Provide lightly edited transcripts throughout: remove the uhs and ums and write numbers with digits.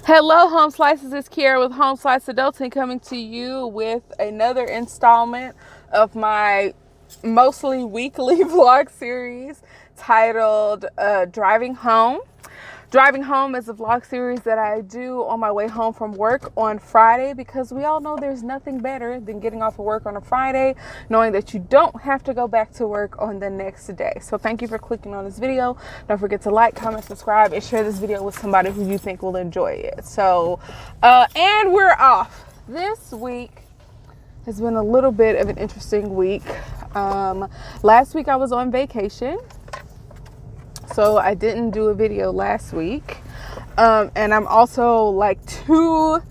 Hello, Home Slices. It's Kiara with Home Slice Adulting coming to you with another installment of my mostly weekly vlog series titled Driving Home. Driving Home is a vlog series that I do on my way home from work on Friday because we all know there's nothing better than getting off of work on a Friday, knowing that you don't have to go back to work on the next day. So thank you for clicking on this video. Don't forget to like, comment, subscribe, and share this video with somebody who you think will enjoy it. So, and we're off. This week has been a little bit of an interesting week. Last week I was on vacation. So I didn't do a video last week. And I'm also like 2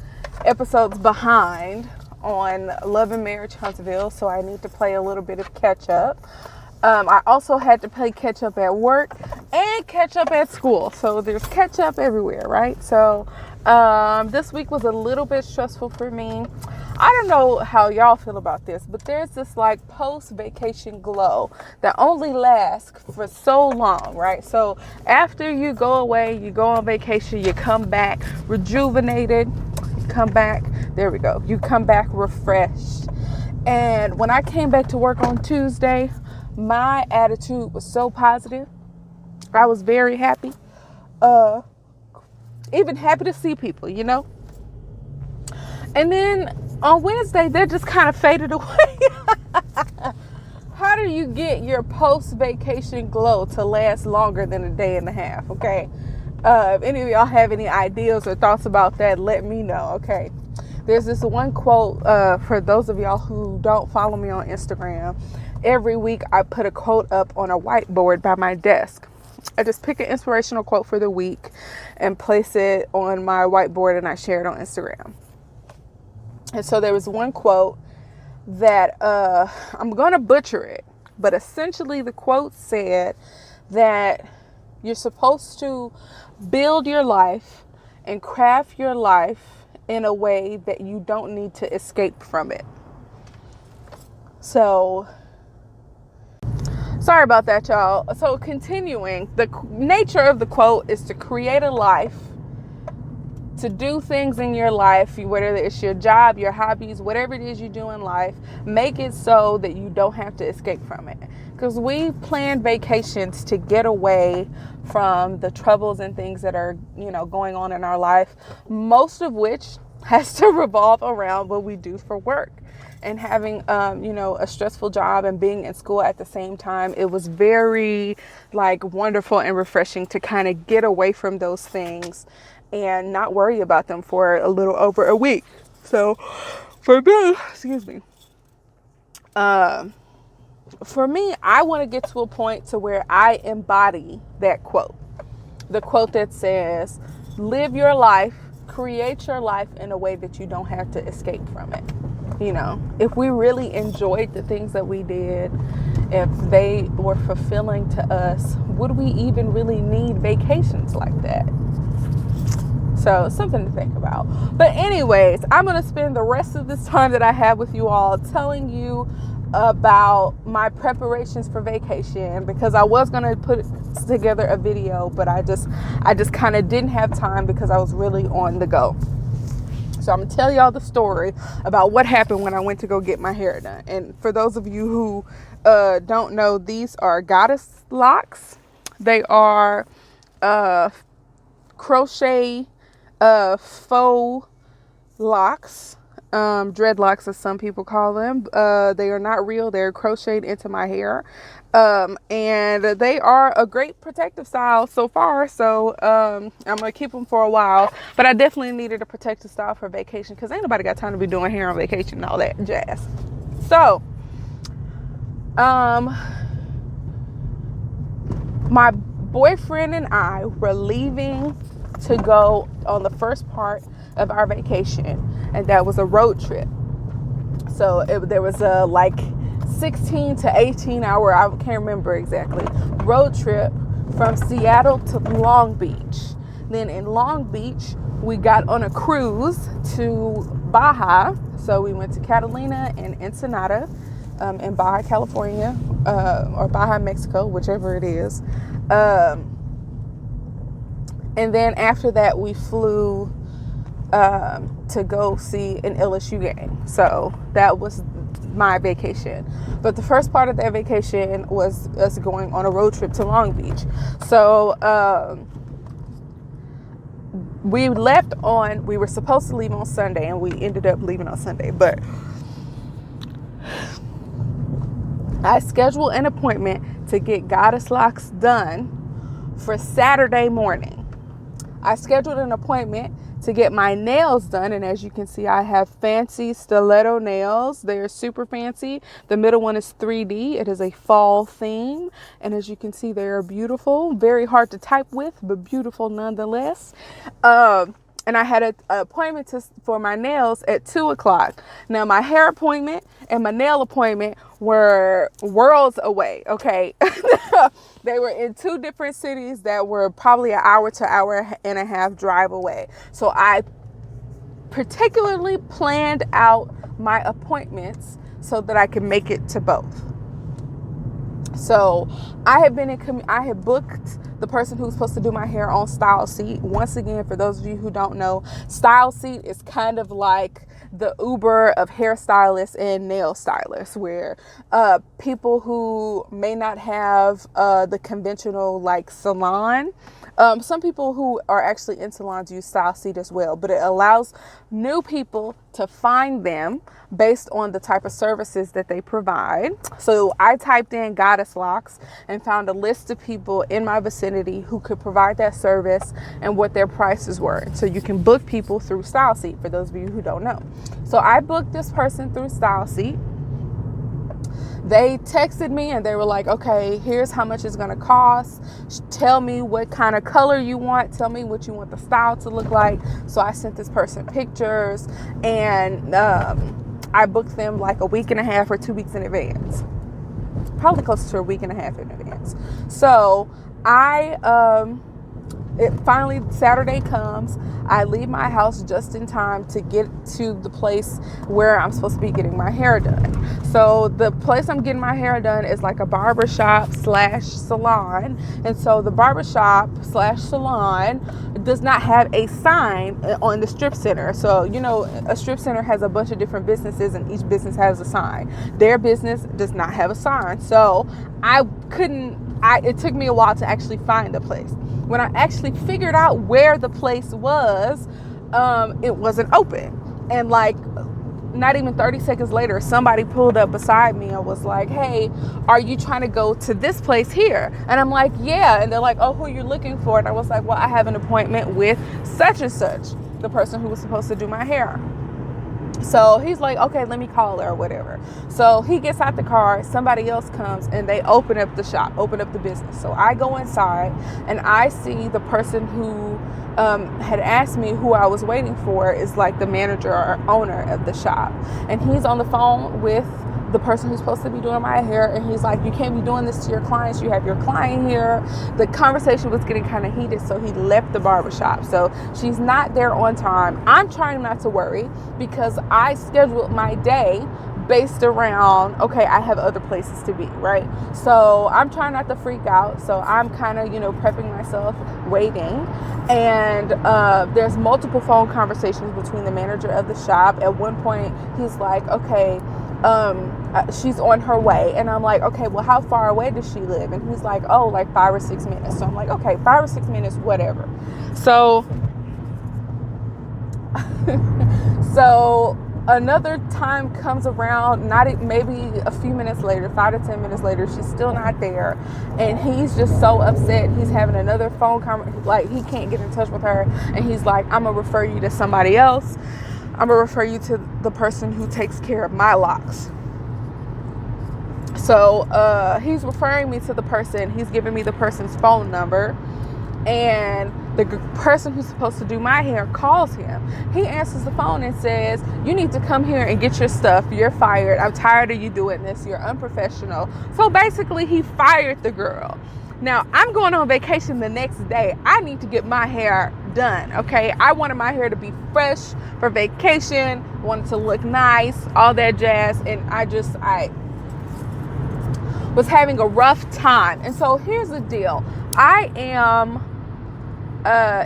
episodes behind on Love and Marriage Huntsville. So I need to play a little bit of catch up. I also had to play catch up at work and catch up at school. So there's catch up everywhere, right? So this week was a little bit stressful for me. I don't know how y'all feel about this, but there's this like post-vacation glow that only lasts for so long, right? So after you go away, you go on vacation, you come back rejuvenated, you come back, there we go, you come back refreshed. And when I came back to work on Tuesday, my attitude was so positive. I was very happy. Even happy to see people, you know? And then on Wednesday, they just kind of faded away. How do you get your post-vacation glow to last longer than a day and a half, okay? If any of y'all have any ideas or thoughts about that, let me know, okay? There's this one quote, for those of y'all who don't follow me on Instagram. Every week, I put a quote up on a whiteboard by my desk. I just pick an inspirational quote for the week and place it on my whiteboard, and I share it on Instagram. And so there was one quote that I'm going to butcher it, but essentially the quote said that you're supposed to build your life and craft your life in a way that you don't need to escape from it. So, sorry about that, y'all. So continuing, the nature of the quote is to create a life, to do things in your life, whether it's your job, your hobbies, whatever it is you do in life, make it so that you don't have to escape from it. Because we plan vacations to get away from the troubles and things that are, going on in our life, most of which has to revolve around what we do for work. And having, a stressful job and being in school at the same time, it was very wonderful and refreshing to kind of get away from those things and not worry about them for a little over a week. So for me, for me, I want to get to a point to where I embody that quote. The quote that says, live your life, create your life in a way that you don't have to escape from it. If we really enjoyed the things that we did, if they were fulfilling to us, would we even really need vacations like that? So something to think about. But anyways, I'm going to spend the rest of this time that I have with you all telling you about my preparations for vacation, because I was going to put together a video, but I just kind of didn't have time because I was really on the go. So I'm going to tell y'all the story about what happened when I went to go get my hair done. And for those of you who don't know, these are goddess locks. They are crochet faux locks, dreadlocks as some people call them. They are not real. They're crocheted into my hair. And they are a great protective style so far. So I'm going to keep them for a while. But I definitely needed a protective style for vacation because ain't nobody got time to be doing hair on vacation and all that jazz. So my boyfriend and I were leaving to go on the first part of our vacation, and that was a road trip. So there was a 16 to 18 hour, I can't remember exactly, road trip from Seattle to Long Beach. Then in Long Beach, we got on a cruise to Baja. So we went to Catalina and Ensenada in Baja, California, or Baja, Mexico, whichever it is. And then after that, we flew to go see an LSU game. So that was my vacation. But the first part of that vacation was us going on a road trip to Long Beach. So we were supposed to leave on Sunday, and we ended up leaving on Sunday. But I scheduled an appointment to get goddess locks done for Saturday morning. I scheduled an appointment to get my nails done, and as you can see, I have fancy stiletto nails. They are super fancy. The middle one is 3D. It is a fall theme, and as you can see, they are beautiful. Very hard to type with, but beautiful nonetheless. And I had an appointment for my nails at 2:00. Now, my hair appointment and my nail appointment were worlds away, okay? They were in two different cities that were probably an hour to hour and a half drive away. So I particularly planned out my appointments so that I could make it to both. So I had booked the person who's supposed to do my hair on Style Seat. Once again, for those of you who don't know, Style Seat is kind of like the Uber of hairstylists and nail stylists, where people who may not have the conventional like salon. Some people who are actually in salons use Style Seat as well, but it allows new people to find them based on the type of services that they provide. So I typed in goddess locks and found a list of people in my vicinity who could provide that service and what their prices were. So you can book people through Style Seat, for those of you who don't know. So I booked this person through Style Seat. They texted me and they were like, okay, here's how much it's going to cost. Tell me what kind of color you want. Tell me what you want the style to look like. So I sent this person pictures, and I booked them like a week and a half or 2 weeks in advance. Probably close to a week and a half in advance. So finally, Saturday comes. I leave my house just in time to get to the place where I'm supposed to be getting my hair done. So the place I'm getting my hair done is like a barbershop / salon. And so the barbershop / salon does not have a sign on the strip center. So, you know, a strip center has a bunch of different businesses and each business has a sign. Their business does not have a sign. So it took me a while to actually find the place. When I actually figured out where the place was, it wasn't open. And like, not even 30 seconds later, somebody pulled up beside me and was like, hey, are you trying to go to this place here? And I'm like, yeah. And they're like, oh, who are you looking for? And I was like, well, I have an appointment with such and such, the person who was supposed to do my hair. So he's like, okay, let me call her or whatever. So he gets out the car, somebody else comes, and they open up the shop, open up the business. So I go inside and I see the person who had asked me who I was waiting for is like the manager or owner of the shop. And he's on the phone with the person who's supposed to be doing my hair, and he's like, you can't be doing this to your clients. You have your client here. The conversation was getting kind of heated, so he left the barbershop. So she's not there on time. I'm trying not to worry because I scheduled my day based around, okay, I have other places to be, right? So I'm trying not to freak out. So I'm kind of, prepping myself, waiting. And there's multiple phone conversations between the manager of the shop. At one point, he's like, okay, she's on her way. And I'm like, okay, well, how far away does she live? And he's like, oh, like 5 or 6 minutes. So I'm like, okay, 5 or 6 minutes, whatever. So another time comes around, maybe a few minutes later, 5 to 10 minutes later, she's still not there. And he's just so upset. He's having another phone conversation, like he can't get in touch with her. And he's like, I'm gonna refer you to somebody else. I'm gonna refer you to the person who takes care of my locks. So he's referring me to the person. He's giving me the person's phone number. And the person who's supposed to do my hair calls him. He answers the phone and says, you need to come here and get your stuff. You're fired. I'm tired of you doing this. You're unprofessional. So basically, he fired the girl. Now, I'm going on vacation the next day. I need to get my hair done, okay? I wanted my hair to be fresh for vacation, wanted to look nice, all that jazz. And I was having a rough time. And so here's the deal. I am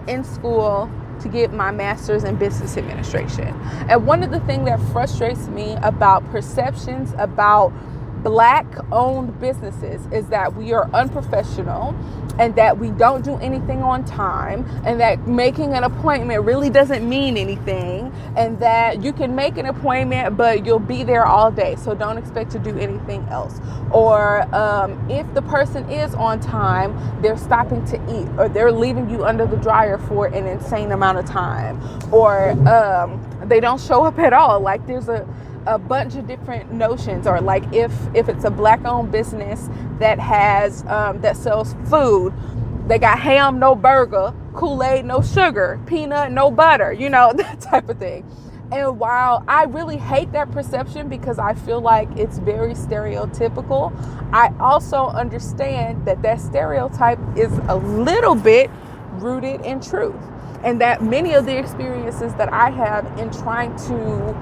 in school to get my master's in business administration. And one of the things that frustrates me about perceptions about Black-owned businesses is that we are unprofessional, and that we don't do anything on time, and that making an appointment really doesn't mean anything, and that you can make an appointment but you'll be there all day, so don't expect to do anything else. Or if the person is on time, they're stopping to eat, or they're leaving you under the dryer for an insane amount of time, or they don't show up at all. Like, there's a bunch of different notions. Or like if it's a Black-owned business that has that sells food, they got ham, no burger, Kool-Aid, no sugar, peanut, no butter, that type of thing. And while I really hate that perception because I feel like it's very stereotypical, I also understand that stereotype is a little bit rooted in truth, and that many of the experiences that I have in trying to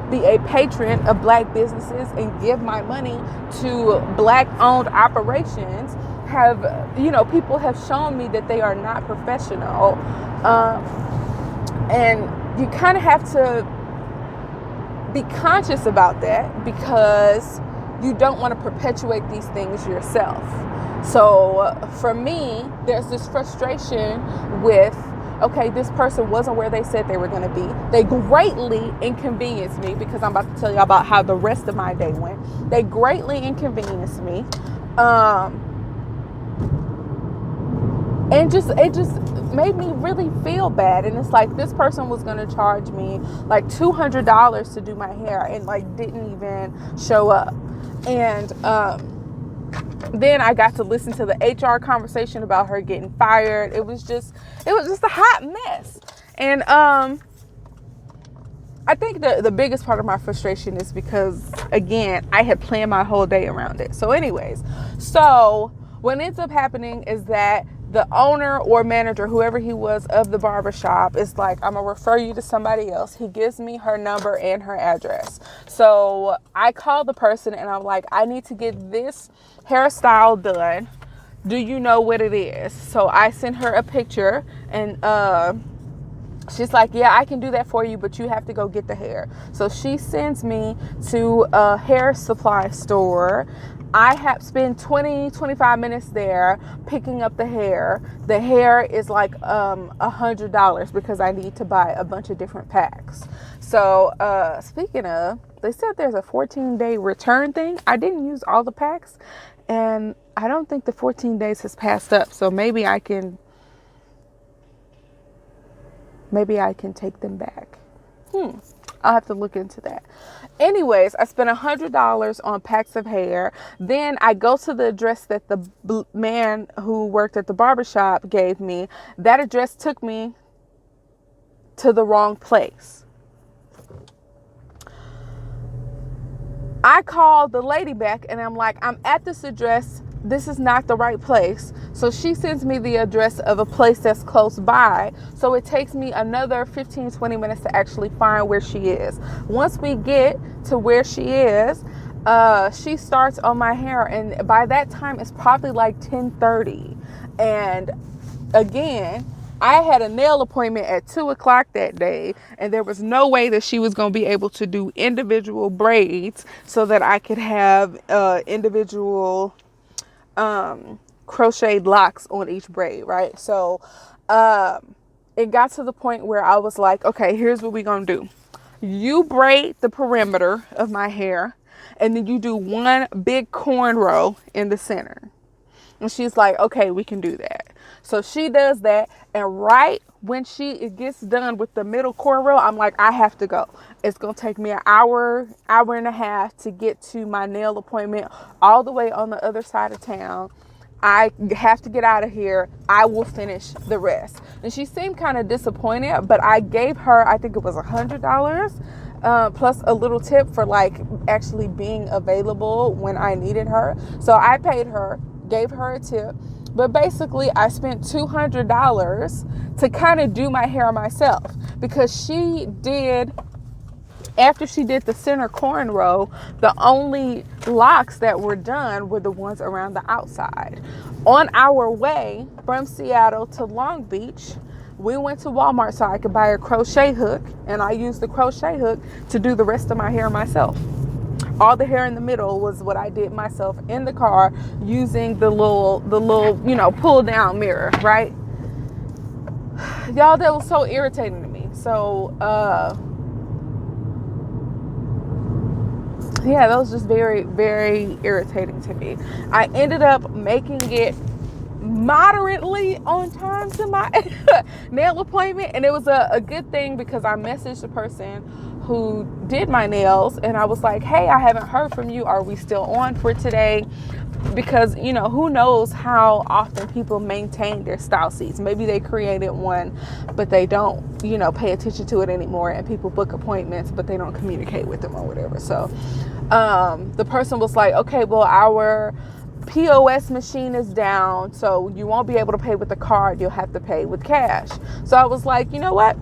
be a patron of Black businesses and give my money to Black-owned operations have, people have shown me that they are not professional. And you kind of have to be conscious about that, because you don't want to perpetuate these things yourself. So for me, there's this frustration with, okay, this person wasn't where they said they were going to be. They greatly inconvenienced me, because I'm about to tell you about how the rest of my day went. They greatly inconvenienced me. And it just made me really feel bad. And it's like, this person was going to charge me like $200 to do my hair, and like didn't even show up. And then I got to listen to the HR conversation about her getting fired. It was just a hot mess. And I think the biggest part of my frustration is because, again, I had planned my whole day around it. So anyways, what ends up happening is that the owner or manager, whoever he was, of the barbershop is like, I'm gonna refer you to somebody else. He gives me her number and her address. So I call the person and I'm like, I need to get this hairstyle done. Do you know what it is? So I send her a picture, and she's like, yeah, I can do that for you, but you have to go get the hair. So she sends me to a hair supply store. I have spent 20-25 minutes there picking up the hair. The hair is like $100 because I need to buy a bunch of different packs. So speaking of, they said there's a 14-day return thing. I didn't use all the packs, and I don't think the 14 days has passed up. So maybe I can take them back. I'll have to look into that. Anyways, I spent $100 on packs of hair. Then I go to the address that the man who worked at the barbershop gave me. That address took me to the wrong place. I called the lady back and I'm like, I'm at this address. This is not the right place. So she sends me the address of a place that's close by. So it takes me another 15-20 minutes to actually find where she is. Once we get to where she is, she starts on my hair. And by that time, it's probably like 10:30. And again, I had a nail appointment at 2:00 that day, and there was no way that she was going to be able to do individual braids so that I could have individual crocheted locks on each braid, right? So it got to the point where I was like, okay, here's what we're gonna do. You braid the perimeter of my hair, and then you do one big cornrow in the center. And she's like, okay, we can do that. So she does that, and right when she gets done with the middle cornrow, I'm like, I have to go. It's gonna take me an hour and a half to get to my nail appointment all the way on the other side of town. I have to get out of here. I will finish the rest. And she seemed kind of disappointed, but I gave her, I think it was $100 plus a little tip for like actually being available when I needed her. So I paid her, gave her a tip. But basically, I spent $200 to kind of do my hair myself, because after she did the center cornrow, the only locks that were done were the ones around the outside. On our way from Seattle to Long Beach, We went to Walmart so I could buy a crochet hook, and I used the crochet hook to do the rest of my hair myself. All the hair in the middle was what I did myself in the car using the little, pull down mirror, right? Y'all, that was so irritating to me. So, yeah, that was just very, very irritating to me. I ended up making it moderately on time to my nail appointment, and it was a good thing because I messaged the person who did my nails, and I was like, hey, I haven't heard from you. Are we still on for today? Because, who knows how often people maintain their style seats. Maybe they created one, but they don't, pay attention to it anymore, and people book appointments, but they don't communicate with them or whatever. So the person was like, okay, well, our POS machine is down, so you won't be able to pay with the card. You'll have to pay with cash. So I was like, you know what?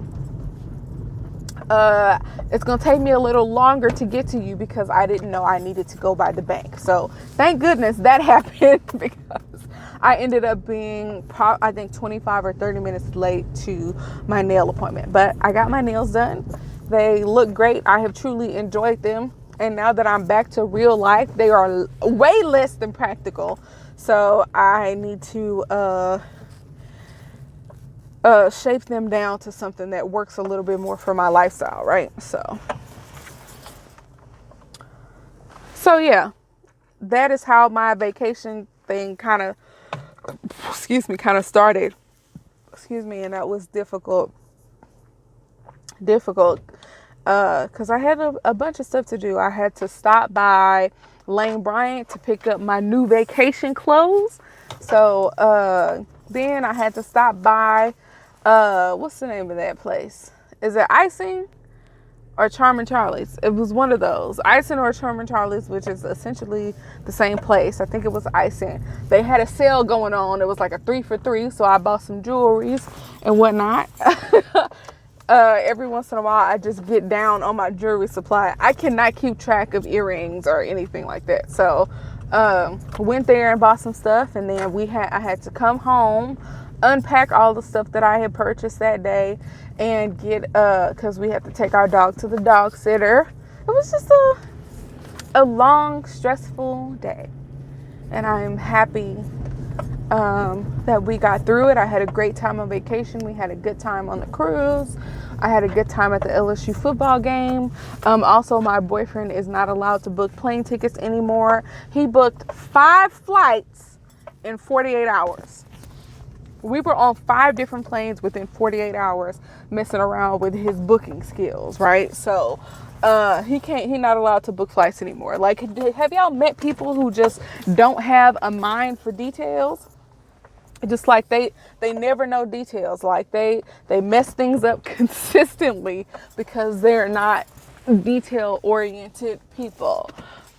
It's going to take me a little longer to get to you because I didn't know I needed to go by the bank. So thank goodness that happened because I ended up being, I think, 25 or 30 minutes late to my nail appointment. But I got my nails done. They look great. I have truly enjoyed them. And now that I'm back to real life, they are way less than practical. So I need to shape them down to something that works a little bit more for my lifestyle, right? So yeah, that is how my vacation thing kind of started. And that was difficult because I had a bunch of stuff to do. I had to stop by Lane Bryant to pick up my new vacation clothes. So then I had to stop by what's the name of that place? Is it Icing or Charming Charlie's? It was one of those. Icing or Charming Charlie's, which is essentially the same place. I think it was Icing. They had a sale going on. It was like a 3 for 3, so I bought some jewelries and whatnot. Every once in a while, I just get down on my jewelry supply. I cannot keep track of earrings or anything like that. So went there and bought some stuff, and then I had to come home, unpack all the stuff that I had purchased that day, and get because we had to take our dog to the dog sitter. It was just a long, stressful day, and I'm happy that we got through it. I had a great time on vacation. We had a good time on the cruise. I had a good time at the LSU football game. Also, my boyfriend is not allowed to book plane tickets anymore. He booked 5 flights in 48 hours. We were on 5 different planes within 48 hours messing around with his booking skills, right? So he's not allowed to book flights anymore. Like, have y'all met people who just don't have a mind for details? Just like they never know details. Like they mess things up consistently because they're not detail oriented people.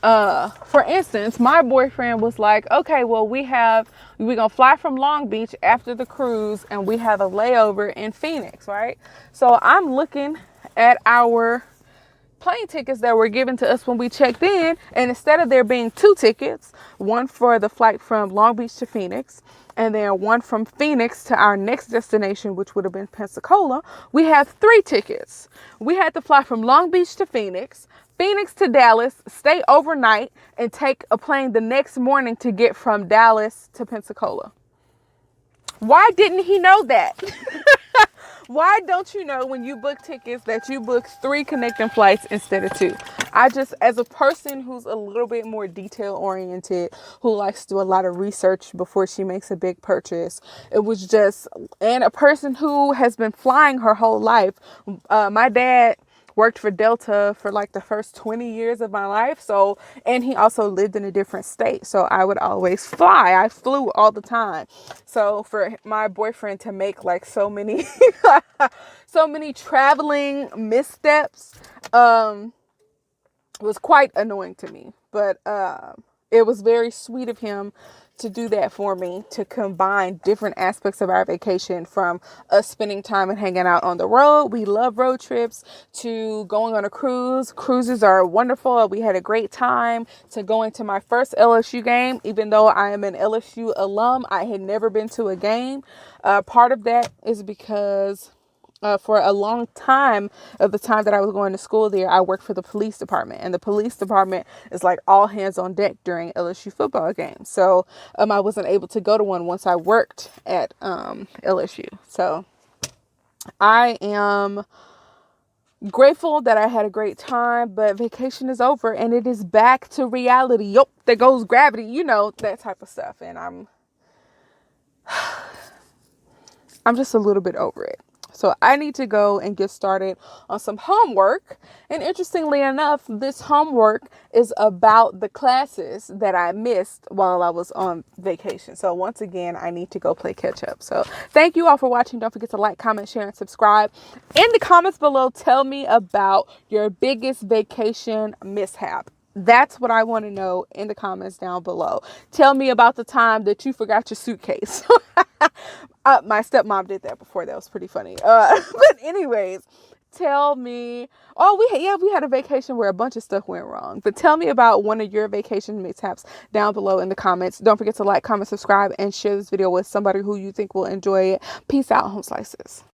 For instance, my boyfriend was like, okay, well, we're gonna fly from Long Beach after the cruise, and we have a layover in Phoenix, right? So I'm looking at our plane tickets that were given to us when we checked in, and instead of there being 2 tickets, one for the flight from Long Beach to Phoenix, and then one from Phoenix to our next destination, which would have been Pensacola, we have 3 tickets. We had to fly from Long Beach to Phoenix to Dallas, stay overnight, and take a plane the next morning to get from Dallas to Pensacola. Why didn't he know that? Why don't you know when you book tickets that you book 3 connecting flights instead of 2? I just, as a person who's a little bit more detail oriented, who likes to do a lot of research before she makes a big purchase, and a person who has been flying her whole life. My dad worked for Delta for like the first 20 years of my life. So, and he also lived in a different state. So I would always fly. I flew all the time. So for my boyfriend to make like so many traveling missteps, was quite annoying to me. But, it was very sweet of him to do that for me, to combine different aspects of our vacation, from us spending time and hanging out on the road. We love road trips, to going on a cruise. Cruises are wonderful. We had a great time, to going to my first LSU game. Even though I am an LSU alum, I had never been to a game. Part of that is because for a long time of the time that I was going to school there, I worked for the police department, and the police department is like all hands on deck during LSU football games. So I wasn't able to go to one once I worked at LSU. So I am grateful that I had a great time, but vacation is over and it is back to reality. Yup, there goes gravity, that type of stuff. And I'm just a little bit over it. So I need to go and get started on some homework. And interestingly enough, this homework is about the classes that I missed while I was on vacation. So once again, I need to go play catch up. So thank you all for watching. Don't forget to like, comment, share, and subscribe. In the comments below, tell me about your biggest vacation mishap. That's what I want to know in the comments down below. Tell me about the time that you forgot your suitcase. My stepmom did that before. That was pretty funny. But anyways, tell me. Oh, we had a vacation where a bunch of stuff went wrong. But tell me about one of your vacation mishaps down below in the comments. Don't forget to like, comment, subscribe, and share this video with somebody who you think will enjoy it. Peace out, home slices.